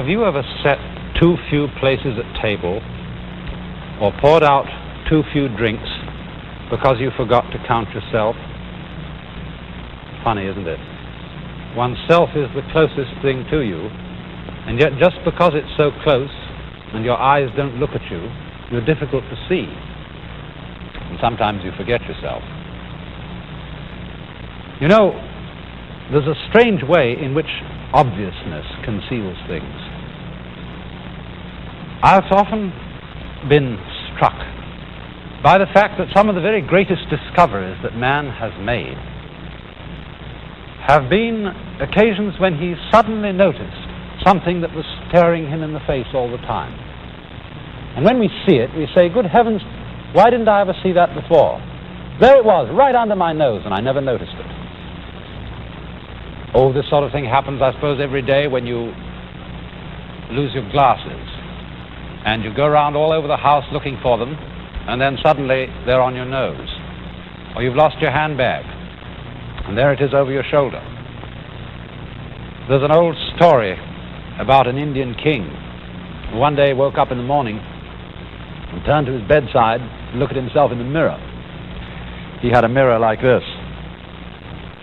have you ever set too few places at table or poured out too few drinks because you forgot to count yourself? Funny, isn't it? Oneself is the closest thing to you, and yet just because it's so close and your eyes don't look at you, you're difficult to see. And sometimes you forget yourself. You know, there's a strange way in which obviousness conceals things. I've often been struck by the fact that some of the very greatest discoveries that man has made have been occasions when he suddenly noticed something that was staring him in the face all the time. And when we see it, we say, good heavens, why didn't I ever see that before? There it was, right under my nose, and I never noticed it. Oh, this sort of thing happens, I suppose, every day when you lose your glasses and you go around all over the house looking for them, and then suddenly they're on your nose. Or you've lost your handbag, and there it is over your shoulder. There's an old story about an Indian king who one day woke up in the morning and turned to his bedside and looked at himself in the mirror. He had a mirror like this.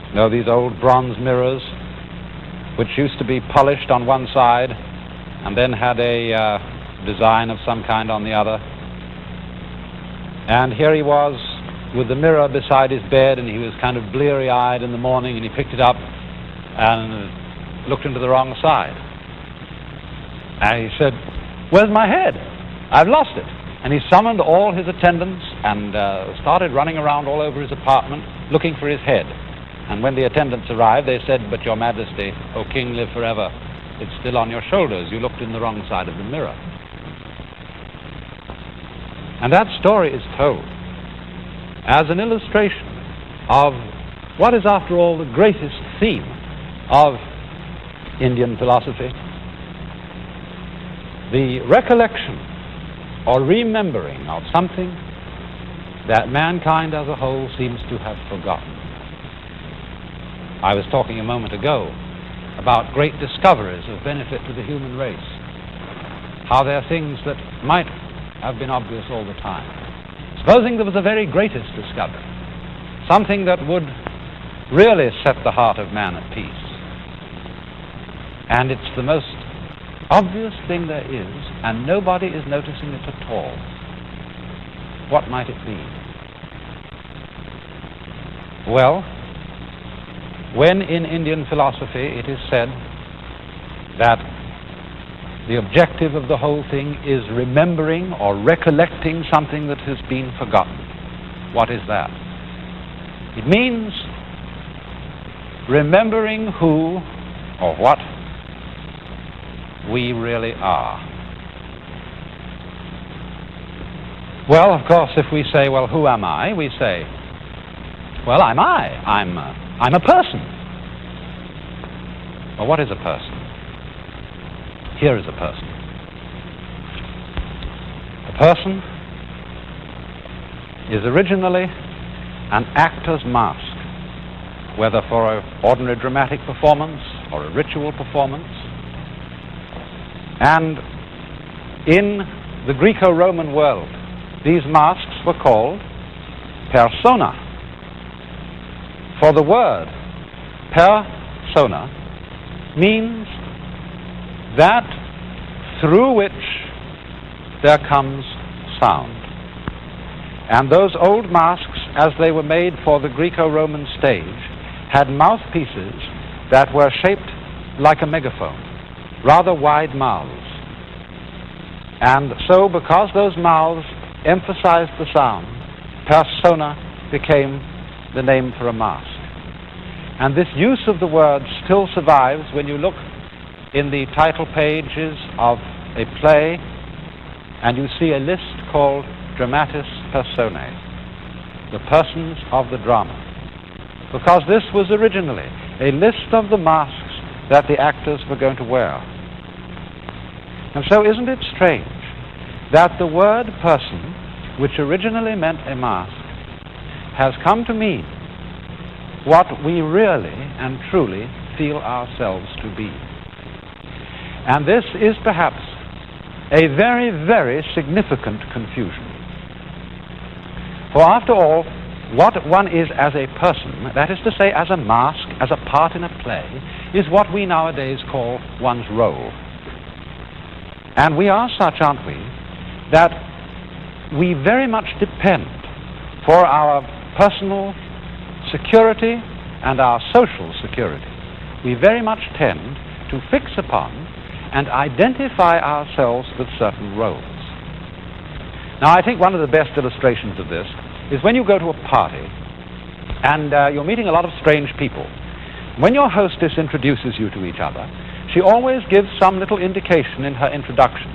You know, these old bronze mirrors, which used to be polished on one side and then had a design of some kind on the other. And here he was with the mirror beside his bed, and he was kind of bleary-eyed in the morning, and he picked it up and looked into the wrong side. And he said, "Where's my head? I've lost it." And he summoned all his attendants and started running around all over his apartment looking for his head. And when the attendants arrived, they said, "But your majesty, O king, live forever, it's still on your shoulders. You looked in the wrong side of the mirror." And that story is told as an illustration of what is, after all, the greatest theme of Indian philosophy: the recollection or remembering of something that mankind as a whole seems to have forgotten. I was talking a moment ago about great discoveries of benefit to the human race, how there are things that might have been obvious all the time. Supposing there was a very greatest discovery, something that would really set the heart of man at peace, and it's the most obvious thing there is, and nobody is noticing it at all. What might it be? Well, when in Indian philosophy it is said that the objective of the whole thing is remembering or recollecting something that has been forgotten, what is that? It means remembering who or what we really are. Well, of course, if we say, well, who am I? We say, well, I'm a person. Well, what is a person? Here is a person. A person is originally an actor's mask, whether for an ordinary dramatic performance or a ritual performance. And in the Greco-Roman world, these masks were called persona. For the word persona means that through which there comes sound. And those old masks, as they were made for the Greco-Roman stage, had mouthpieces that were shaped like a megaphone, rather wide mouths. And so, because those mouths emphasized the sound, persona became the name for a mask. And this use of the word still survives when you look in the title pages of a play and you see a list called Dramatis Personae, the persons of the drama. Because this was originally a list of the masks that the actors were going to wear. And so isn't it strange that the word person, which originally meant a mask, has come to mean what we really and truly feel ourselves to be. And this is perhaps a very, very significant confusion. For after all, what one is as a person, that is to say as a mask, as a part in a play, is what we nowadays call one's role. And we are such, aren't we, that we very much depend for our personal security and our social security. We very much tend to fix upon and identify ourselves with certain roles. Now, I think one of the best illustrations of this is when you go to a party and you're meeting a lot of strange people. When your hostess introduces you to each other, she always gives some little indication in her introduction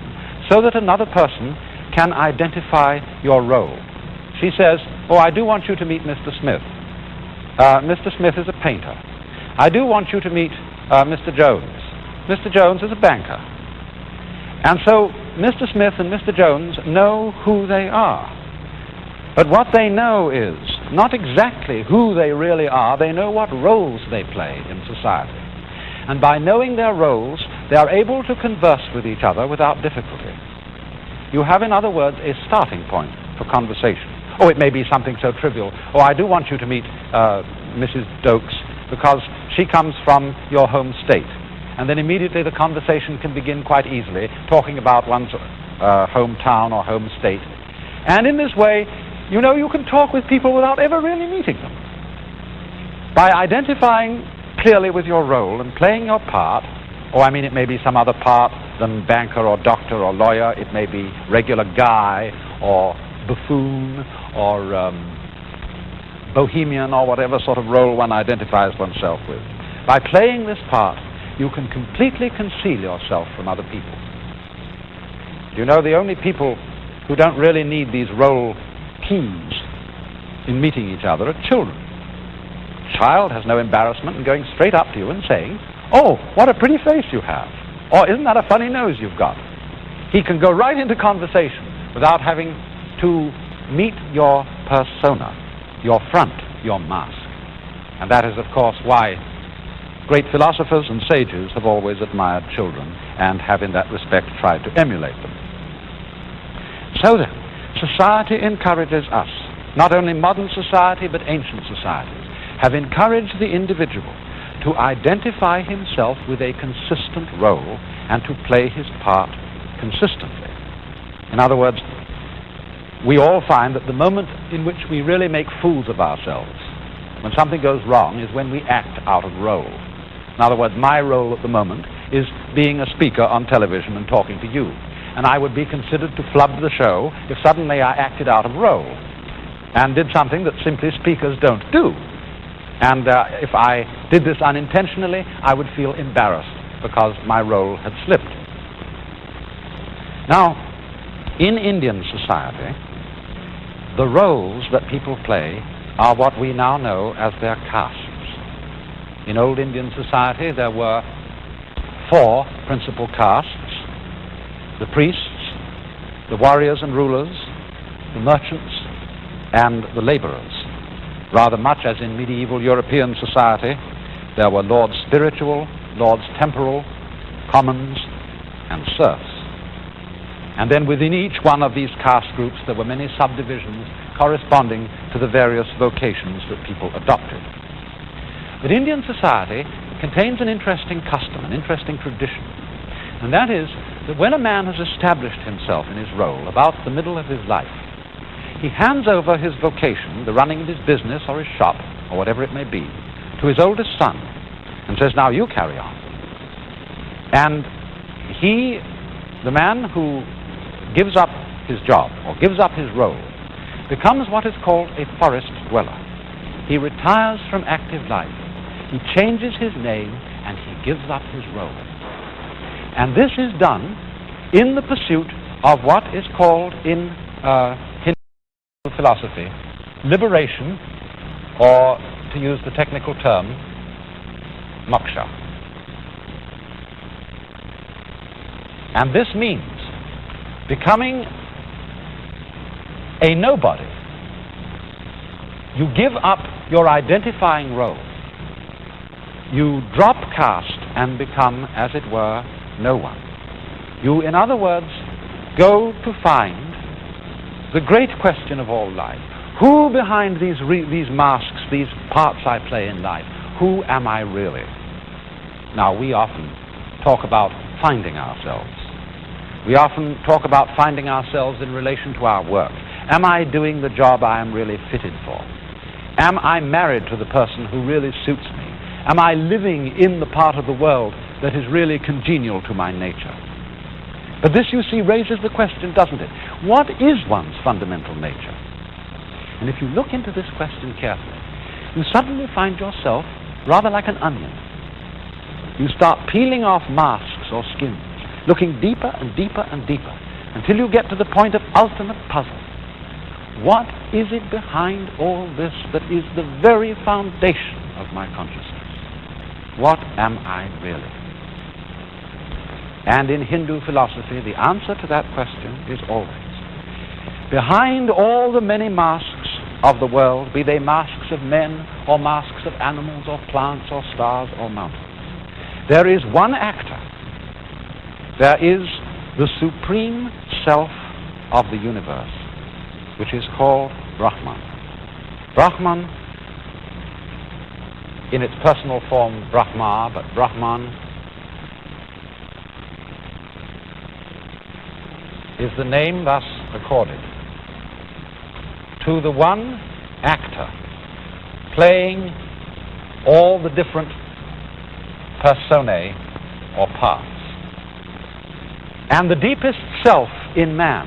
so that another person can identify your role. She says, "Oh, I do want you to meet Mr. Smith. Mr. Smith is a painter. I do want you to meet Mr. Jones. Mr. Jones is a banker." And so Mr. Smith and Mr. Jones know who they are. But what they know is not exactly who they really are. They know what roles they play in society. And by knowing their roles, they are able to converse with each other without difficulty. You have, in other words, a starting point for conversation. Oh, it may be something so trivial. Oh, I do want you to meet Mrs. Dokes because she comes from your home state. And then immediately the conversation can begin quite easily, talking about one's hometown or home state. And in this way, you know, you can talk with people without ever really meeting them. By identifying clearly with your role and playing your part, or I mean it may be some other part than banker or doctor or lawyer, it may be regular guy or buffoon or bohemian or whatever sort of role one identifies oneself with. By playing this part, you can completely conceal yourself from other people. You know, the only people who don't really need these role keys in meeting each other are children. A child has no embarrassment in going straight up to you and saying, "Oh, what a pretty face you have," or "Isn't that a funny nose you've got?" He can go right into conversation without having to meet your persona, your front, your mask. And that is, of course, why great philosophers and sages have always admired children and have in that respect tried to emulate them. So then, society encourages us, not only modern society but ancient societies, have encouraged the individual to identify himself with a consistent role and to play his part consistently. In other words, we all find that the moment in which we really make fools of ourselves, when something goes wrong, is when we act out of role. In other words, my role at the moment is being a speaker on television and talking to you. And I would be considered to flub the show if suddenly I acted out of role and did something that simply speakers don't do. And if I did this unintentionally, I would feel embarrassed because my role had slipped. Now, in Indian society, the roles that people play are what we now know as their castes. In old Indian society, there were 4 principal castes: the priests, the warriors and rulers, the merchants, and the laborers. Rather much as in medieval European society, there were lords spiritual, lords temporal, commons, and serfs. And then within each one of these caste groups, there were many subdivisions corresponding to the various vocations that people adopted. But Indian society contains an interesting custom, an interesting tradition, and that is that when a man has established himself in his role about the middle of his life, he hands over his vocation, the running of his business or his shop, or whatever it may be, to his oldest son, and says, "Now you carry on." And he, the man who gives up his job or gives up his role, becomes what is called a forest dweller. He retires from active life. He changes his name and he gives up his role. And this is done in the pursuit of what is called in Hindu philosophy liberation, or to use the technical term, moksha. And this means becoming a nobody. You give up your identifying role. You drop caste and become, as it were, no one. You, in other words, go to find the great question of all life. Who behind these masks, these parts I play in life, who am I really? Now, we often talk about finding ourselves. We often talk about finding ourselves in relation to our work. Am I doing the job I am really fitted for? Am I married to the person who really suits me? Am I living in the part of the world that is really congenial to my nature? But this, you see, raises the question, doesn't it? What is one's fundamental nature? And if you look into this question carefully, you suddenly find yourself rather like an onion. You start peeling off masks or skins, looking deeper and deeper and deeper, until you get to the point of ultimate puzzle. What is it behind all this that is the very foundation of my consciousness? What am I really? And in Hindu philosophy, the answer to that question is always, behind all the many masks of the world, be they masks of men or masks of animals or plants or stars or mountains, there is one actor. There is the supreme self of the universe, which is called Brahman. Brahman, in its personal form Brahma, but Brahman is the name thus accorded to the one actor playing all the different personae or parts. And the deepest self in man,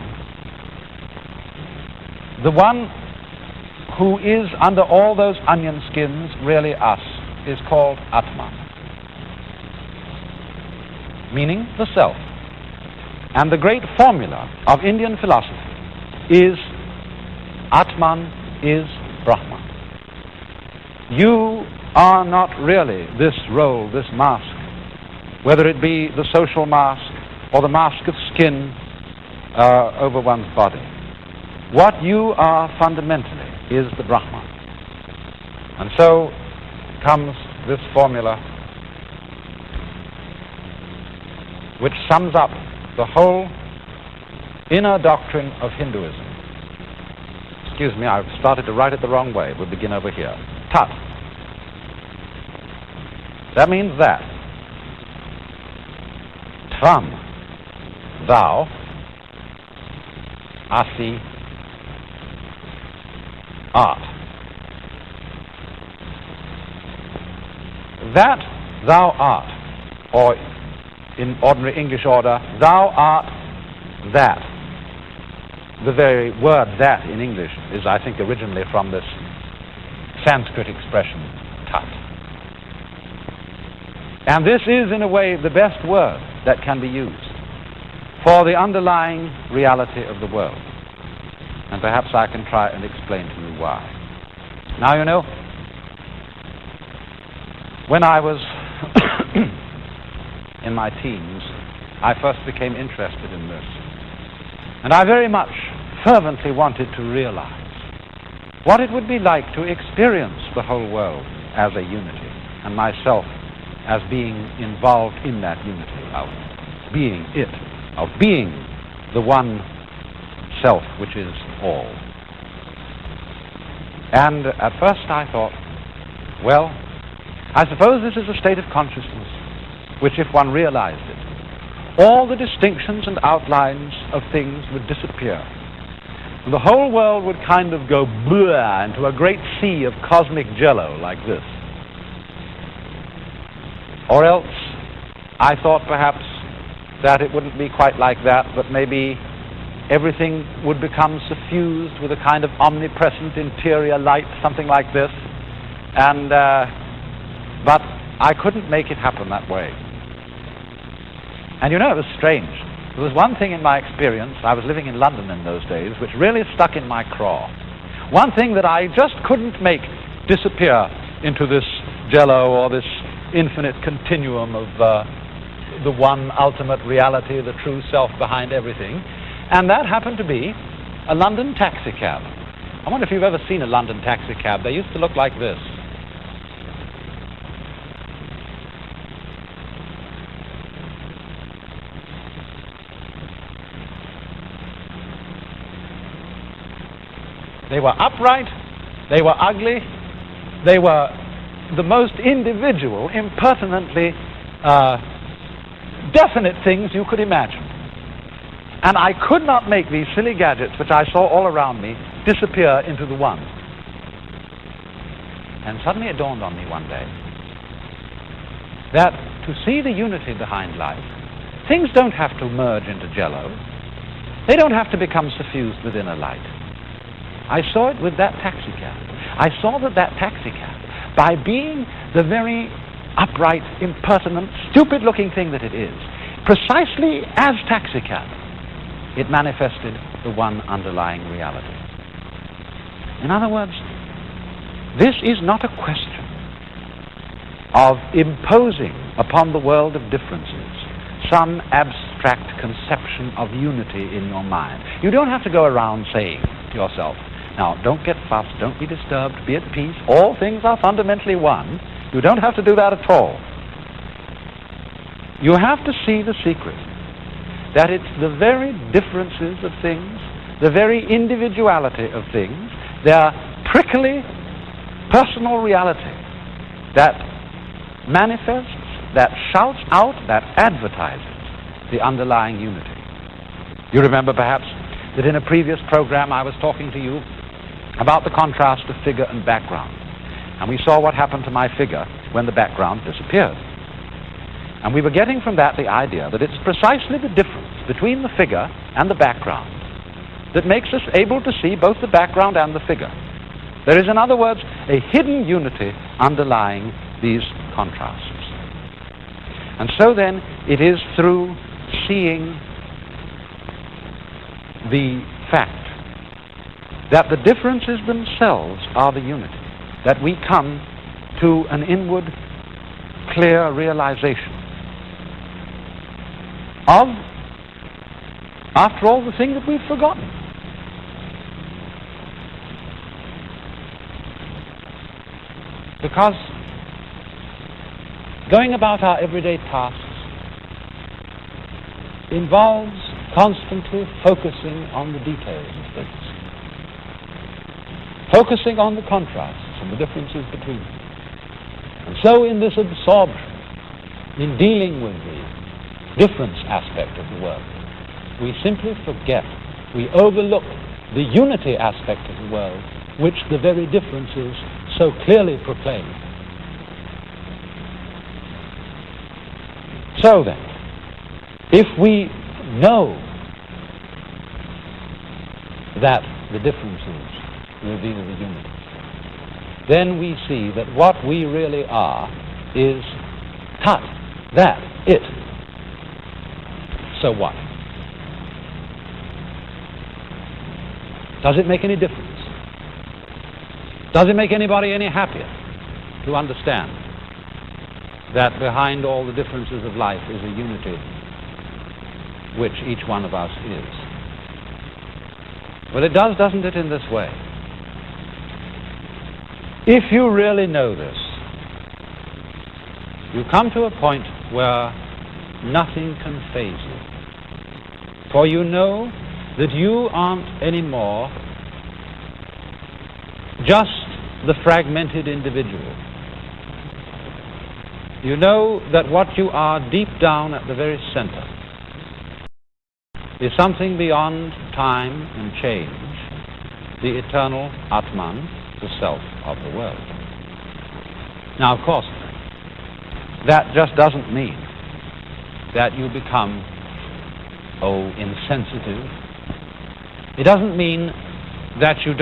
the one who is under all those onion skins really us, is called Atman, meaning the self. And the great formula of Indian philosophy is Atman is Brahman. You are not really this role, this mask, whether it be the social mask or the mask of skin over one's body. What you are fundamentally is the Brahman. And so comes this formula which sums up the whole inner doctrine of Hinduism. Excuse me, I've started to write it the wrong way. We'll begin over here. Tat. That means that. Tvam, thou, asi, art. That thou art, or in ordinary English order, thou art that. The very word that in English is, I think, originally from this Sanskrit expression, tat. And this is, in a way, the best word that can be used for the underlying reality of the world. And perhaps I can try and explain to you why. Now, you know, when I was in my teens, I first became interested in this. And I very much fervently wanted to realize what it would be like to experience the whole world as a unity, and myself as being involved in that unity, of being it, of being the one self which is all. And at first I thought, well, I suppose this is a state of consciousness which, if one realized it, all the distinctions and outlines of things would disappear. And the whole world would kind of go blah into a great sea of cosmic jello like this. Or else, I thought perhaps that it wouldn't be quite like that, but maybe everything would become suffused with a kind of omnipresent interior light, something like this. And, but I couldn't make it happen that way. And you know, it was strange. There was one thing in my experience, I was living in London in those days, which really stuck in my craw. One thing that I just couldn't make disappear into this jello or this infinite continuum of the one ultimate reality, the true self behind everything. And that happened to be a London taxi cab. I wonder if you've ever seen a London taxi cab. They used to look like this. They were upright, they were ugly, they were the most individual, impertinently definite things you could imagine. And I could not make these silly gadgets, which I saw all around me, disappear into the one. And suddenly it dawned on me one day that to see the unity behind life, things don't have to merge into jello. They don't have to become suffused within a light. I saw it with that taxicab. I saw that taxicab, by being the very upright, impertinent, stupid-looking thing that it is, precisely as taxicab, it manifested the one underlying reality. In other words, this is not a question of imposing upon the world of differences some abstract conception of unity in your mind. You don't have to go around saying to yourself, now, don't get fussed, don't be disturbed, be at peace, all things are fundamentally one. You don't have to do that at all. You have to see the secret, that it's the very differences of things, the very individuality of things, their prickly personal reality that manifests, that shouts out, that advertises the underlying unity. You remember perhaps that in a previous program I was talking to you about the contrast of figure and background. And we saw what happened to my figure when the background disappeared. And we were getting from that the idea that it's precisely the difference between the figure and the background that makes us able to see both the background and the figure. There is, in other words, a hidden unity underlying these contrasts. And so then, it is through seeing the fact that the differences themselves are the unity that we come to an inward, clear realization of, after all, the thing that we've forgotten. Because going about our everyday tasks involves constantly focusing on the details of things, focusing on the contrasts and the differences between them. And so in this absorption, in dealing with the difference aspect of the world, we simply forget, we overlook the unity aspect of the world, which the very differences so clearly proclaim. So then, if we know that the differences reveal the unity, then we see that what we really are is tut, that, it. So what? Does it make any difference? Does it make anybody any happier to understand that behind all the differences of life is a unity which each one of us is? Well, it does, doesn't it, in this way? If you really know this, you come to a point where nothing can faze you. For you know that you aren't anymore just the fragmented individual. You know that what you are deep down at the very center is something beyond time and change, the eternal Atman, the self of the world. Now, of course, that just doesn't mean that you become, insensitive. It doesn't mean that you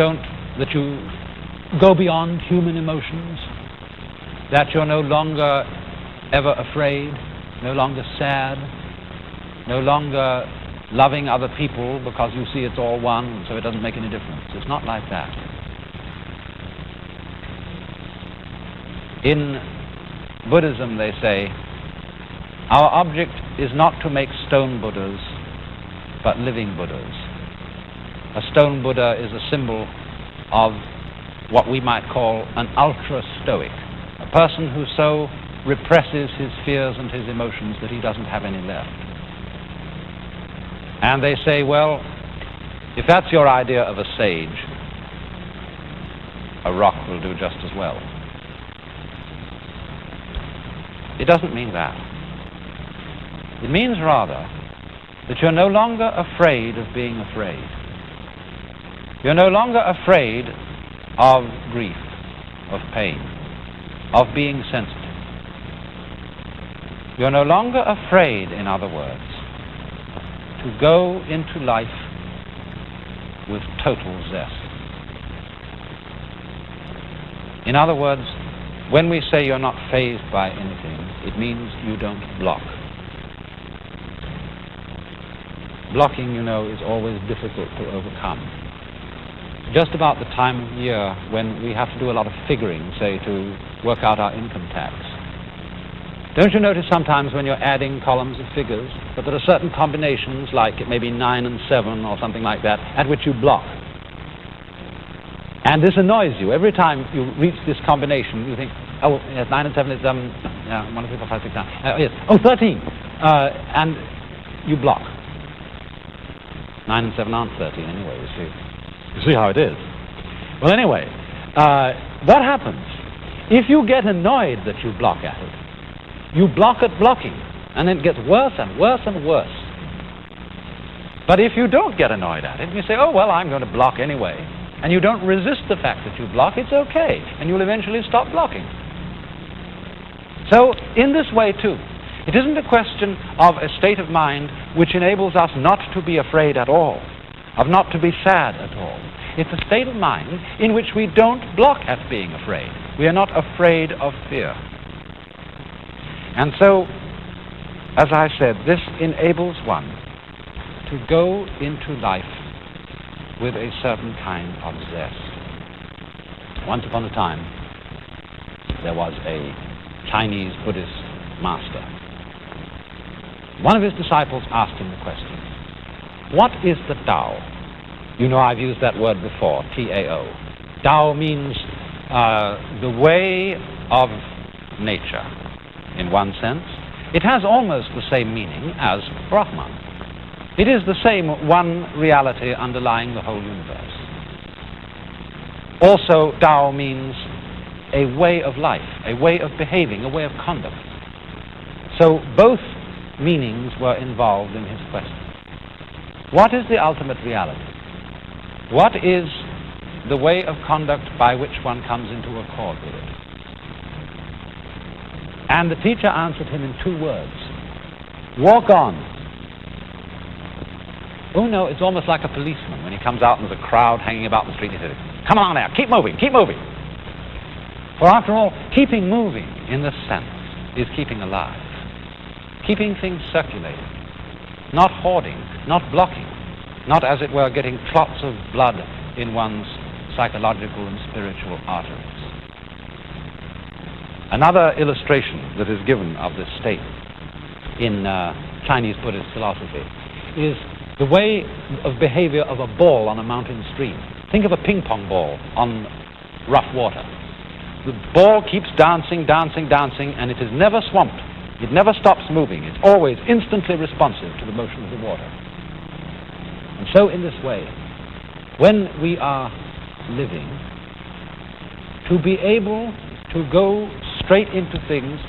go beyond human emotions, that you're no longer ever afraid, no longer sad, no longer loving other people because you see it's all one, and so it doesn't make any difference. It's not like that. In Buddhism, they say, our object is not to make stone Buddhas, but living Buddhas. A stone Buddha is a symbol of what we might call an ultra-stoic, a person who so represses his fears and his emotions that he doesn't have any left. And they say, well, if that's your idea of a sage, a rock will do just as well. It doesn't mean that. It means rather that you're no longer afraid of being afraid. You're no longer afraid of grief, of pain, of being sensitive. You're no longer afraid, in other words, to go into life with total zest. In other words, when we say you're not fazed by anything, it means you don't block. Blocking, you know, is always difficult to overcome. Just about the time of year when we have to do a lot of figuring, say, to work out our income tax. Don't you notice sometimes when you're adding columns of figures that there are certain combinations, like it may be 9 and 7 or something like that, at which you block? And this annoys you. Every time you reach this combination, you think, oh, yes, 9 and 7 is, 1, 2, 3, 4, 5, 6, 9. Yes, oh, 13. And you block. 9 and 7 aren't 13 anyway, you see. You see how it is. Well, anyway, what happens? If you get annoyed that you block at it, you block at blocking, and then it gets worse and worse and worse. But if you don't get annoyed at it, and you say, oh, well, I'm going to block anyway, and you don't resist the fact that you block, it's okay, and you'll eventually stop blocking. So, in this way, too, it isn't a question of a state of mind which enables us not to be afraid at all, of not to be sad at all. It's a state of mind in which we don't block at being afraid. We are not afraid of fear. And so, as I said, this enables one to go into life with a certain kind of zest. Once upon a time, there was a Chinese Buddhist master. One of his disciples asked him the question, what is the Tao? You know, I've used that word before, T-A-O. Tao means the way of nature, in one sense. It has almost the same meaning as Brahman. It is the same one reality underlying the whole universe. Also, Tao means a way of life, a way of behaving, a way of conduct. So both meanings were involved in his question. What is the ultimate reality? What is the way of conduct by which one comes into accord with it? And the teacher answered him in 2 words. Walk on. Oh no, it's almost like a policeman when he comes out and there's a crowd hanging about the street. He says, come on now, keep moving, keep moving. For after all, keeping moving in this sense is keeping alive. Keeping things circulating. Not hoarding, not blocking. Not, as it were, getting clots of blood in one's psychological and spiritual arteries. Another illustration that is given of this state in Chinese Buddhist philosophy is the way of behavior of a ball on a mountain stream. Think of a ping pong ball on rough water. The ball keeps dancing, dancing, dancing, and it is never swamped. It never stops moving. It's always instantly responsive to the motion of the water. And so in this way, when we are living, to be able to go straight into things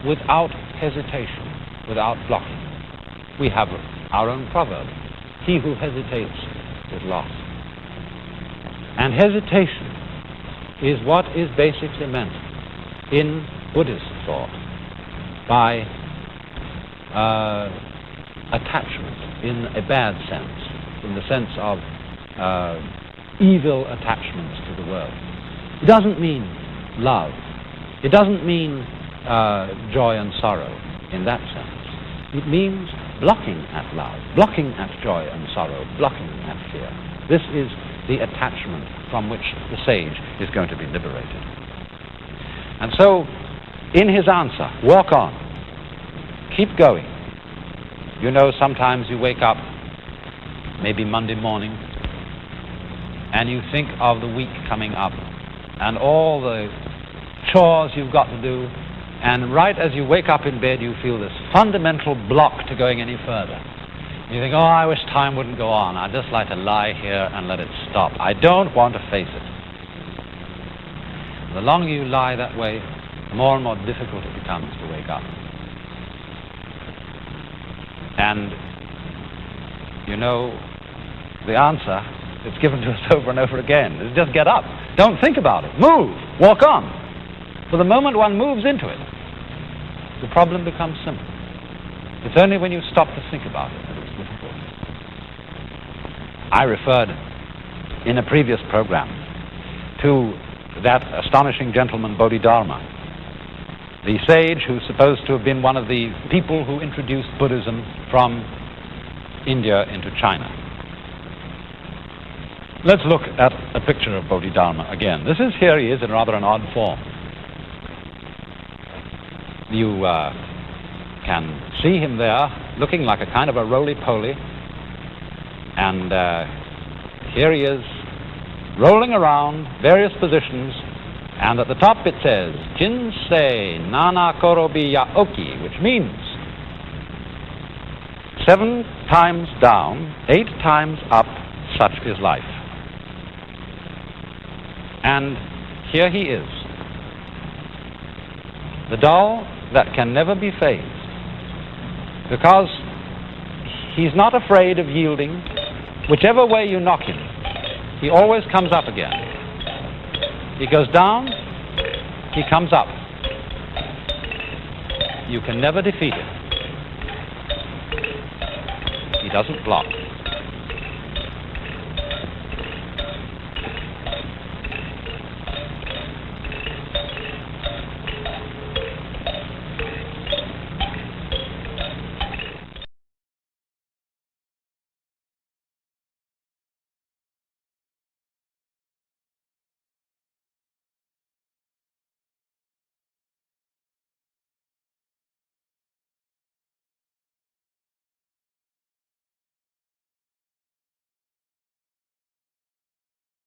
without hesitation, without blocking. We have our own proverb, he who hesitates is lost. And hesitation is what is basically meant in Buddhist thought by attachment in a bad sense, in the sense of evil attachments to the world. It doesn't mean love. It doesn't mean joy and sorrow in that sense. It means blocking at love, blocking at joy and sorrow, blocking at fear. This is the attachment from which the sage is going to be liberated. And so, in his answer, walk on, keep going. You know, sometimes you wake up, maybe Monday morning, and you think of the week coming up, and all the chores you've got to do, and right as you wake up in bed, you feel this fundamental block to going any further. You think, oh, I wish time wouldn't go on. I'd just like to lie here and let it stop. I don't want to face it. The longer you lie that way, the more and more difficult it becomes to wake up. And you know, the answer that's given to us over and over again is just get up. Don't think about it. Move. Walk on. For the moment one moves into it, the problem becomes simple. It's only when you stop to think about it that it's difficult. I referred in a previous program to that astonishing gentleman Bodhidharma, the sage who's supposed to have been one of the people who introduced Buddhism from India into China. Let's look at a picture of Bodhidharma again. Here he is in rather an odd form. You can see him there looking like a kind of a roly-poly, and here he is rolling around various positions, and at the top it says Jinsei Nana Korobi Yaoki, which means 7 times down, 8 times up, such is life. And here he is, the doll that can never be phased, because he's not afraid of yielding. Whichever way you knock him, he always comes up again. He goes down, he comes up. You can never defeat him. He doesn't block.